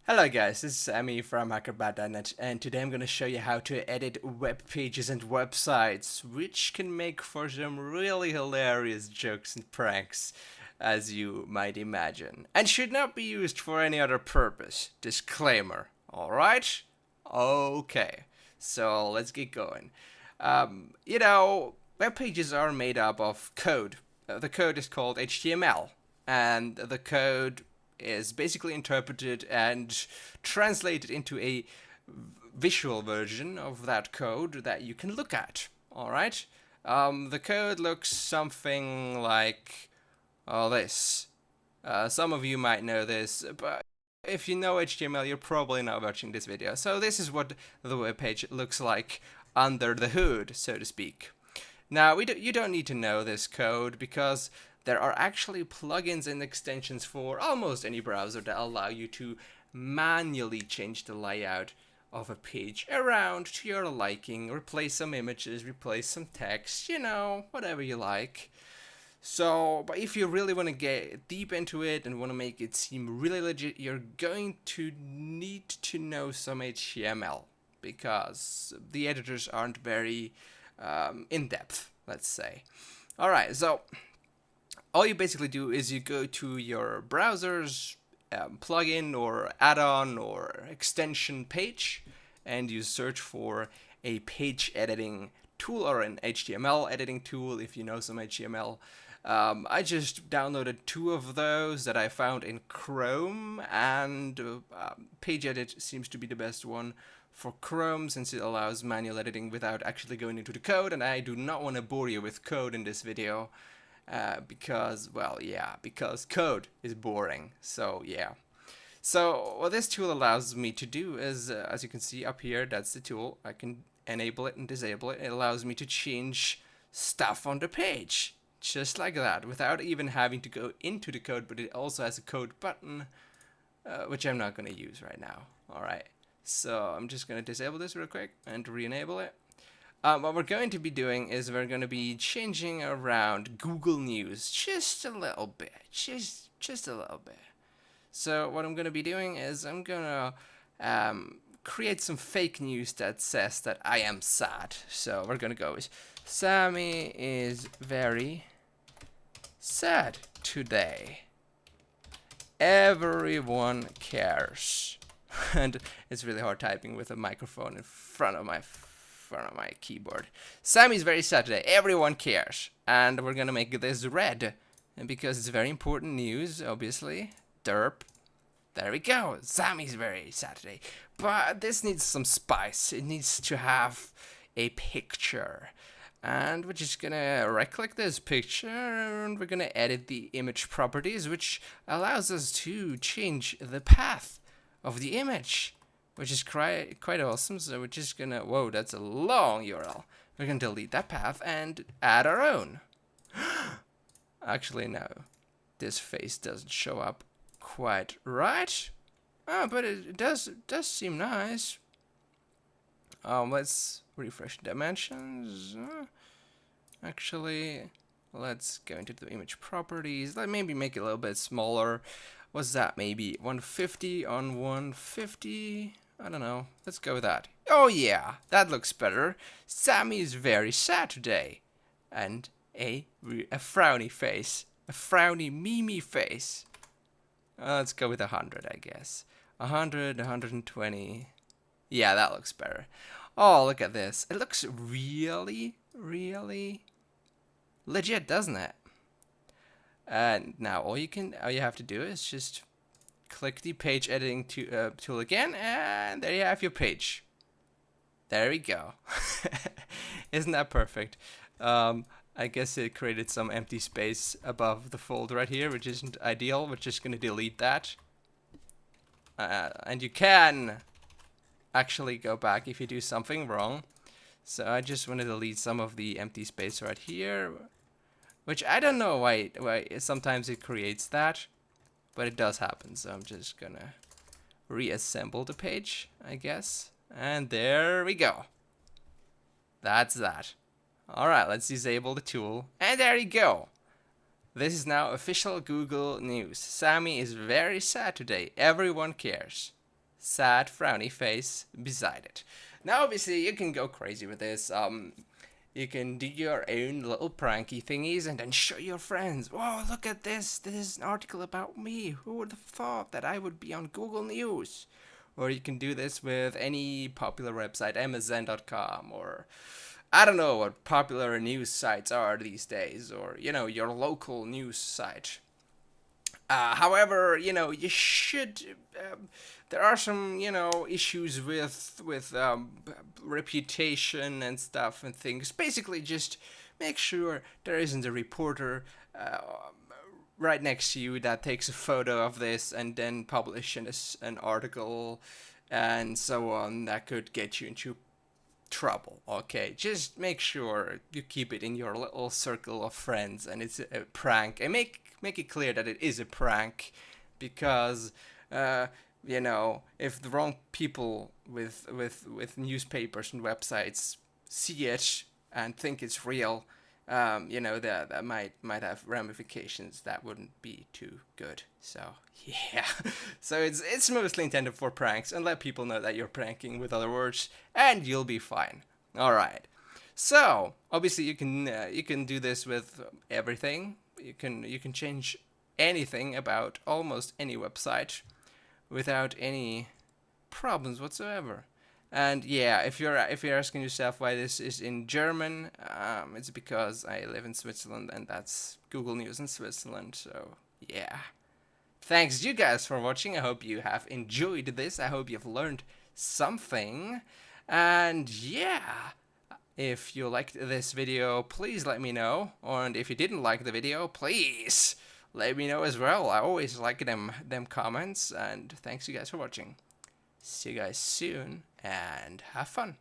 Hello guys, this is Sammy from HackerBat.net, and today I'm going to show you how to edit web pages and websites, which can make for some really hilarious jokes and pranks, as you might imagine, and should not be used for any other purpose. Disclaimer, alright? Okay, so let's get going. Web pages are made up of code. The code is called HTML, and the code is basically interpreted and translated into a visual version of that code that you can look at. All right. The code looks something like this. Some of you might know this, but if you know HTML, you're probably not watching this video. So this is what the web page looks like under the hood, so to speak. Now, you don't need to know this code because there are actually plugins and extensions for almost any browser that allow you to manually change the layout of a page around to your liking, replace some images, replace some text, whatever you like. So, but if you really want to get deep into it and want to make it seem really legit, you're going to need to know some HTML because the editors aren't very in-depth, let's say. Alright, so all you basically do is you go to your browser's plugin or add-on or extension page and you search for a page editing tool or an HTML editing tool if you know some HTML. I just downloaded two of those that I found in Chrome, and PageEdit seems to be the best one for Chrome since it allows manual editing without actually going into the code, and I do not want to bore you with code in this video. Because code is boring. So yeah. So what this tool allows me to do is, as you can see up here, that's the tool. I can enable it and disable it. It allows me to change stuff on the page, just like that, without even having to go into the code. But it also has a code button, which I'm not going to use right now. All right. So I'm just going to disable this real quick and re-enable it. What we're going to be doing is we're going to be changing around Google News just a little bit, just a little bit. So what I'm going to be doing is I'm going to create some fake news that says that I am sad. So we're going to go with Sammy is very sad today. Everyone cares. And it's really hard typing with a microphone in front of my keyboard. Sammy's very sad today. Everyone cares. And we're gonna make this red. And because it's very important news, obviously. Derp. There we go. Sammy's very sad today. But this needs some spice. It needs to have a picture. And we're just gonna right click this picture and we're gonna edit the image properties, which allows us to change the path of the image, which is quite awesome. So we're just gonna, whoa, that's a long URL. We're gonna delete that path and add our own. Actually, no, this face doesn't show up quite right. Oh, but it does seem nice. Let's refresh dimensions. Actually, let's go into the image properties. Let maybe make it a little bit smaller. What's that? Maybe 150 on 150. I don't know. Let's go with that. Oh yeah, that looks better. Sammy is very sad today. And a frowny face. A frowny meme face. Let's go with 100, I guess. 100, 120. Yeah, that looks better. Oh, look at this. It looks really, really legit, doesn't it? And now all you have to do is just click the page editing tool again, and there you have your page. There we go. Isn't that perfect? I guess it created some empty space above the fold right here, which isn't ideal. We're just going to delete that. And you can actually go back if you do something wrong. So I just want to delete some of the empty space right here, which I don't know why sometimes it creates that, but it does happen. So I'm just gonna reassemble the page, I guess. And there we go. That's that. Alright, let's disable the tool. And there you go. This is now official Google News. Sammy is very sad today. Everyone cares. sad frowny face beside it. Now, obviously, you can go crazy with this. You can do your own little pranky thingies and then show your friends. Whoa, look at this! This is an article about me. Who would have thought that I would be on Google News? Or you can do this with any popular website, Amazon.com, or I don't know what popular news sites are these days, or your local news site. However, you should. There are some, issues with reputation and stuff and things. Basically, just make sure there isn't a reporter right next to you that takes a photo of this and then publish an article and so on that could get you into trouble. Okay, just make sure you keep it in your little circle of friends and it's a prank, and make it clear that it is a prank, because if the wrong people with newspapers and websites see it and think it's real, that might have ramifications that wouldn't be too good. So yeah, so it's mostly intended for pranks, and let people know that you're pranking, with other words, and you'll be fine. All right. So obviously you can do this with everything. You can change anything about almost any website without any problems whatsoever. And yeah, if you're asking yourself why this is in German, it's because I live in Switzerland and that's Google News in Switzerland. So yeah. Thanks you guys for watching. I hope you have enjoyed this. I hope you've learned something. And yeah, if you liked this video, please let me know. And if you didn't like the video, please let me know as well. I always like them comments. And thanks you guys for watching. See you guys soon and have fun.